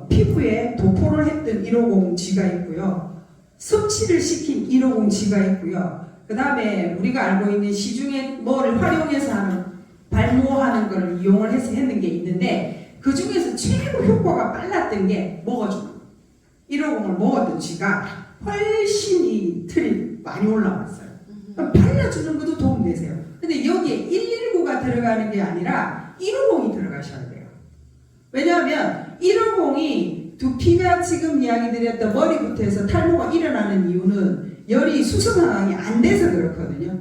피부에 도포를 했던 150G가 있고요. 섭취를 시킨 150G가 있고요. 그 다음에 우리가 알고 있는 시중에 뭐를 활용해서 하는 발모하는 걸 이용을 해서 했는 게 있는데 그 중에서 최고 효과가 빨랐던 게 먹어주는 거. 150을 먹었던 쥐가 훨씬 이 틀이 많이 올라왔어요. 발라주는 것도 도움되세요. 근데 여기에 119가 들어가는 게 아니라 150이 들어가셔야 돼요. 왜냐하면 150이 두피가 지금 이야기 드렸던 머리부터 해서 탈모가 일어나는 이유는 열이 수성 상황이 안 돼서 그렇거든요.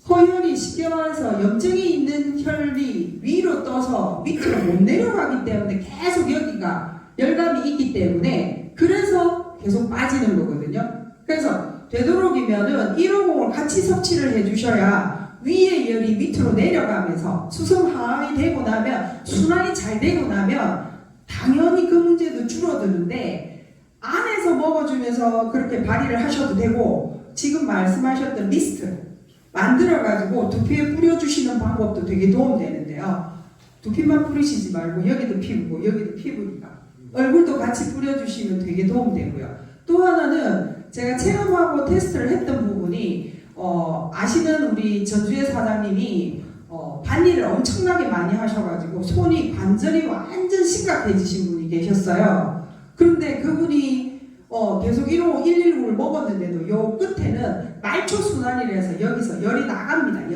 허혈이 쉽게 말해서 염증이 있는 혈이 위로 떠서 밑으로 못 내려가기 때문에 계속 여기가 열감이 있기 때문에 그래서 계속 빠지는 거거든요. 그래서 되도록이면은 150을 같이 섭취를 해주셔야 위의 열이 밑으로 내려가면서 수성 하강이 되고 나면 순환이 잘 되고 나면 당연히 그 문제도 줄어드는데 안에서 먹어주면서 그렇게 발휘를 하셔도 되고 지금 말씀하셨던 미스트 만들어가지고 두피에 뿌려주시는 방법도 되게 도움되는데요. 두피만 뿌리시지 말고 여기도 피부고 여기도 피부니까 얼굴도 같이 뿌려주시면 되게 도움되고요. 또 하나는 제가 체험하고 테스트를 했던 부분이 아시는 우리 전주의 사장님이 밭일을 엄청나게 많이 하셔가지고 손이 관절이 완전 심각해지신 분이 계셨어요. 그런데 그분이 계속 119를 먹었는데도 요 끝에는 말초순환이라서 여기서 열이 나갑니다.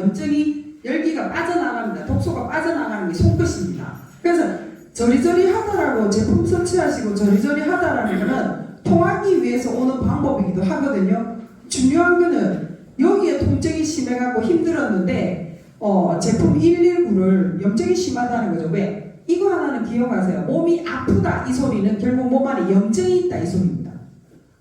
열기가 빠져나갑니다. 독소가 빠져나가는 게 손끝입니다. 그래서 저리저리 하다라고 제품 섭취하시고 저리저리 하다라는 거는 통하기 위해서 오는 방법이기도 하거든요. 중요한 거는 여기에 통증이 심해갖고 힘들었는데 제품 119를 염증이 심하다는 거죠. 왜? 이거 하나는 기억하세요. 몸이 아프다 이 소리는 결국 몸 안에 염증이 있다 이 소리입니다.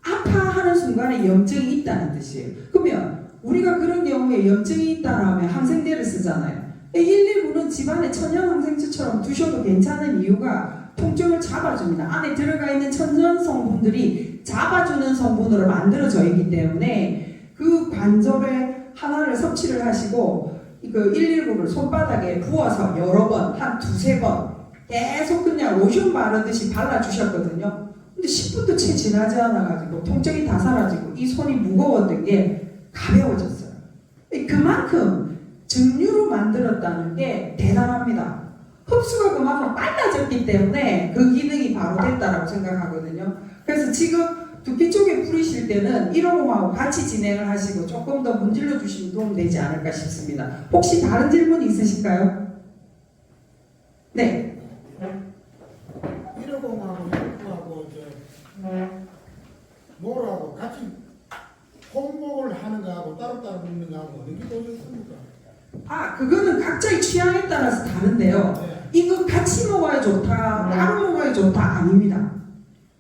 아파하는 순간에 염증이 있다는 뜻이에요. 그러면 우리가 그런 경우에 염증이 있다라면 항생제를 쓰잖아요. 119는 집안에 천연 항생제처럼 두셔도 괜찮은 이유가 통증을 잡아줍니다. 안에 들어가 있는 천연 성분들이 잡아주는 성분으로 만들어져 있기 때문에 그 관절에 하나를 섭취를 하시고 그 119를 손바닥에 부어서 여러 번, 한 두세 번 계속 그냥 로션 바르듯이 발라주셨거든요. 근데 10분도 채 지나지 않아가지고 통증이 다 사라지고 이 손이 무거웠던 게 가벼워졌어요. 그만큼 증류로 만들었다는 게 대단합니다. 흡수가 그만큼 빨라졌기 때문에 그 기능이 바로 됐다라고 생각하거든요. 그래서 지금 두피 쪽에 뿌리실 때는 150하고 같이 진행을 하시고 조금 더 문질러 주시면 도움되지 않을까 싶습니다. 혹시 다른 질문 있으실까요? 네. 150하고 119하고 노라하고 같이 혼복을 하는 거하고 따로따로 먹는 거하고 어느 게 더 좋습니까? 그거는 각자의 취향에 따라서 다른데요. 네. 이거 같이 먹어야 좋다, 따로 먹어야 좋다 아닙니다.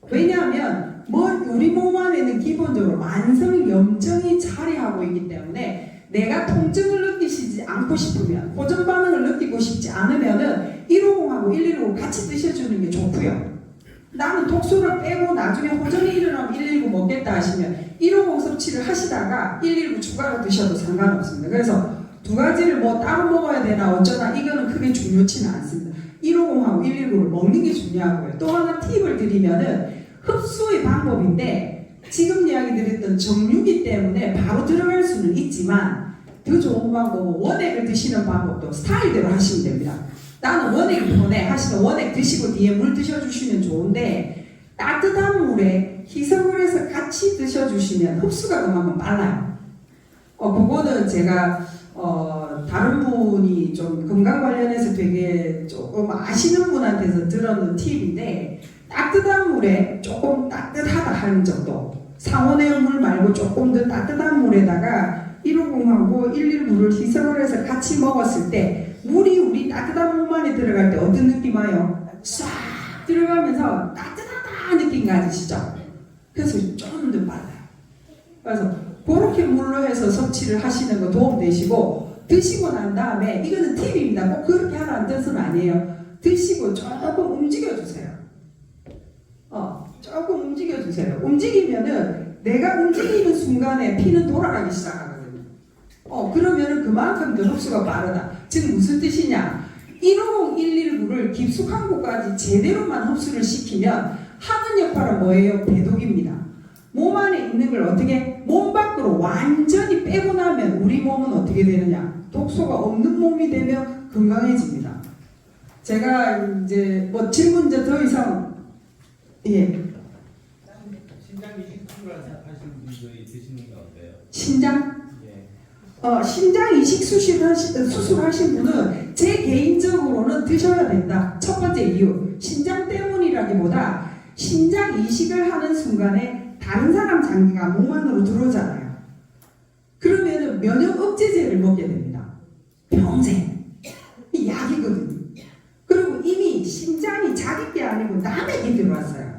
왜냐하면 우리 몸 안에는 기본적으로 만성 염증이 자리하고 있기 때문에 내가 통증을 느끼시지 않고 싶으면, 호전 반응을 느끼고 싶지 않으면은 150하고 119 같이 드셔주는 게 좋고요. 나는 독소를 빼고 나중에 호전이 일어나면 119 먹겠다 하시면 150 섭취를 하시다가 119 추가로 드셔도 상관없습니다. 그래서 두 가지를 따로 먹어야 되나 어쩌나 이거는 크게 중요치는 않습니다. 150하고 119를 먹는 게 중요하고요. 또 하나 팁을 드리면은 흡수의 방법인데 지금 이야기 드렸던 정류기 때문에 바로 들어갈 수는 있지만 더 좋은 방법은 원액을 드시는 방법도 스타일대로 하시면 됩니다. 나는 원액이 편해 하시면 원액 드시고 뒤에 물 드셔주시면 좋은데 따뜻한 물에 희석을 해서 같이 드셔주시면 흡수가 그만큼 빨라요. 그거는 제가 다른 분이 좀 건강 관련해서 되게 조금 아시는 분한테서 들었는 팁인데 따뜻한 물에 조금 따뜻하다 하는 정도, 상온의 물 말고 조금 더 따뜻한 물에다가 150하고 119를 희석을 해서 같이 먹었을 때 물이 우리 따뜻한 몸 안에 들어갈 때 어떤 느낌 와요? 싹 들어가면서 따뜻하다 느낌 가지시죠? 그래서 좀 더 빨라요. 그래서 그렇게 물로 해서 섭취를 하시는 거 도움되시고 드시고 난 다음에 이거는 팁입니다. 꼭 그렇게 하라는 뜻은 아니에요. 드시고 조금 움직여주세요. 조금 움직여주세요. 움직이면은 내가 움직이는 순간에 피는 돌아가기 시작하거든요. 그러면은 그만큼 더 흡수가 빠르다. 즉 무슨 뜻이냐? 150, 119를 깊숙한 곳까지 제대로만 흡수를 시키면 하는 역할은 뭐예요? 배독입니다. 몸 안에 있는 걸 어떻게 몸 밖으로 완전히 빼고 나면 우리 몸은 어떻게 되느냐? 독소가 없는 몸이 되면 건강해집니다. 제가 이제 질문 더 이상 신장 이식 수술을 하시는 분들이 드시는 게 어때요? 신장? 예. 신장 이식 수술하신 분은 제 개인적으로는 드셔야 된다. 첫 번째 이유, 신장 때문이라기보다 신장 이식을 하는 순간에 다른 사람 장기가 몸 안으로 들어오잖아요. 그러면은 면역 억제제를 먹게 됩니다. 평생. 이 약이거든요. 그리고 이미 신장이 자기 게 아니고 남에게 들어왔어요.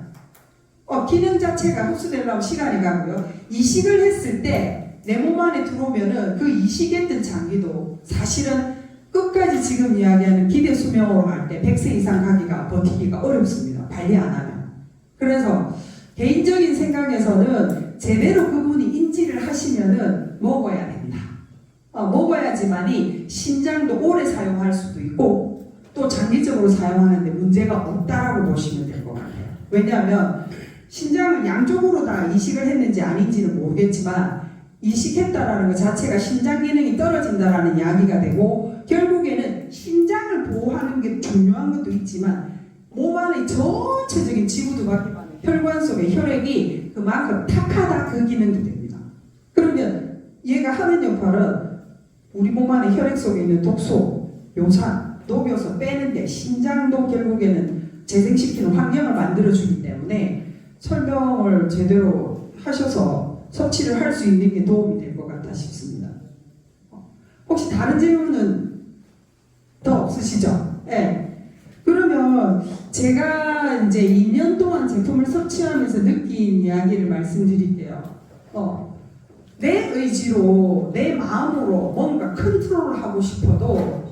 기능 자체가 흡수되려면 시간이 가고요. 이식을 했을 때 내 몸 안에 들어오면은 그 이식했던 장기도 사실은 끝까지 지금 이야기하는 기대 수명으로 갈 때 100세 이상 가기가 버티기가 어렵습니다. 관리 안 하면. 그래서 개인적인 생각에서는 제대로 그분이 인지를 하시면은 먹어야 된다. 먹어야지만이 신장도 오래 사용할 수도 있고 또 장기적으로 사용하는데 문제가 없다라고 보시면 될 것 같아요. 왜냐하면 신장을 양쪽으로 다 이식을 했는지 아닌지는 모르겠지만 이식했다라는 것 자체가 신장 기능이 떨어진다라는 이야기가 되고 결국에는 신장을 보호하는 게 중요한 것도 있지만 몸 안의 전체적인 지구도 바뀌면 혈관 속의 혈액이 그만큼 탁하다 그 기능도 됩니다. 그러면 얘가 하는 역할은 우리 몸 안에 혈액 속에 있는 독소, 요산, 녹여서 빼는데 신장도 결국에는 재생시키는 환경을 만들어주기 때문에 설명을 제대로 하셔서 섭취를 할 수 있는 게 도움이 될 것 같아 싶습니다. 혹시 다른 질문은 더 없으시죠? 네. 그러면 제가 이제 2년 동안 제품을 섭취하면서 느낀 이야기를 말씀드릴게요. 내 의지로, 내 마음으로 뭔가 컨트롤을 하고 싶어도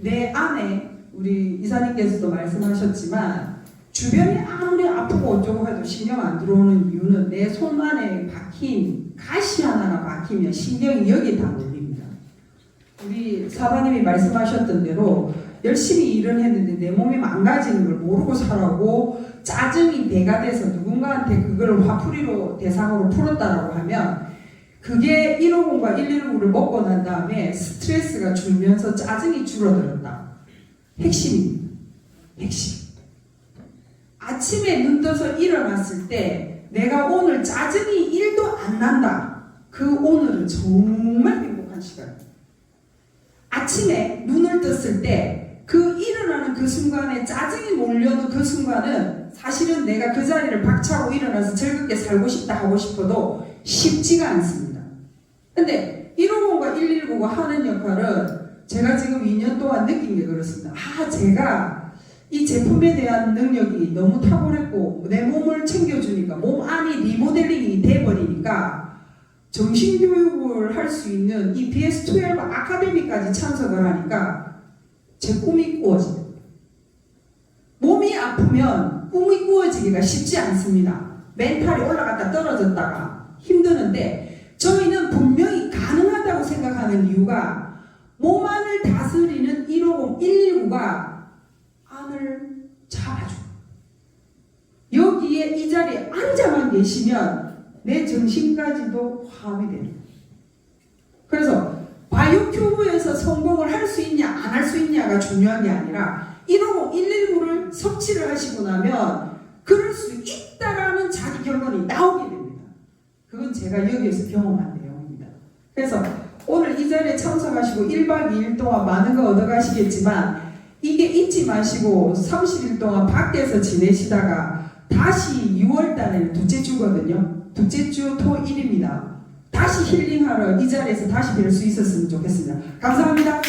내 안에 우리 이사님께서도 말씀하셨지만 주변이 아무리 아프고 어쩌고 해도 신경 안 들어오는 이유는 내 손 안에 박힌 가시 하나가 박히면 신경이 여기에 다 몰립니다. 우리 사바님이 말씀하셨던 대로 열심히 일을 했는데 내 몸이 망가지는 걸 모르고 살아오고 짜증이 배가 돼서 누군가한테 그걸 화풀이로 대상으로 풀었다라고 하면 그게 150과 119를 먹고 난 다음에 스트레스가 줄면서 짜증이 줄어들었다. 핵심입니다. 핵심. 아침에 눈 떠서 일어났을 때 내가 오늘 짜증이 1도 안 난다. 그 오늘은 정말 행복한 시간이에요. 아침에 눈을 떴을 때 그 일어나는 그 순간에 짜증이 몰려오는 그 순간은 사실은 내가 그 자리를 박차고 일어나서 즐겁게 살고 싶다 하고 싶어도 쉽지가 않습니다. 근데 150과 119가 하는 역할은 제가 지금 2년 동안 느낀 게 그렇습니다. 제가 이 제품에 대한 능력이 너무 탁월했고 내 몸을 챙겨주니까 몸 안이 리모델링이 돼버리니까 정신교육을 할 수 있는 이 BS12 아카데미까지 참석을 하니까 제 꿈이 꾸어집니다. 몸이 아프면 꿈이 꾸어지기가 쉽지 않습니다. 멘탈이 올라갔다 떨어졌다가 힘드는데 저희는 분명히 가능하다고 생각하는 이유가 몸 안을 다스리는 150, 119가 안을 잡아줘요. 여기에 이 자리에 앉아만 계시면 내 정신까지도 화합이 됩니다. 그래서 바이오큐브에서 성공을 할 수 있냐 안 할 수 있냐가 중요한 게 아니라 150, 119를 섭취를 하시고 나면 그럴 수 있다라는 자기 결론이 나오게 됩니다. 그건 제가 여기에서 경험한 내용입니다. 그래서 오늘 이 자리에 참석하시고 1박 2일 동안 많은 거 얻어가시겠지만 이게 잊지 마시고 30일 동안 밖에서 지내시다가 다시 6월 달에 둘째 주거든요. 둘째 주 토1입니다. 다시 힐링하러 이 자리에서 다시 뵐 수 있었으면 좋겠습니다. 감사합니다.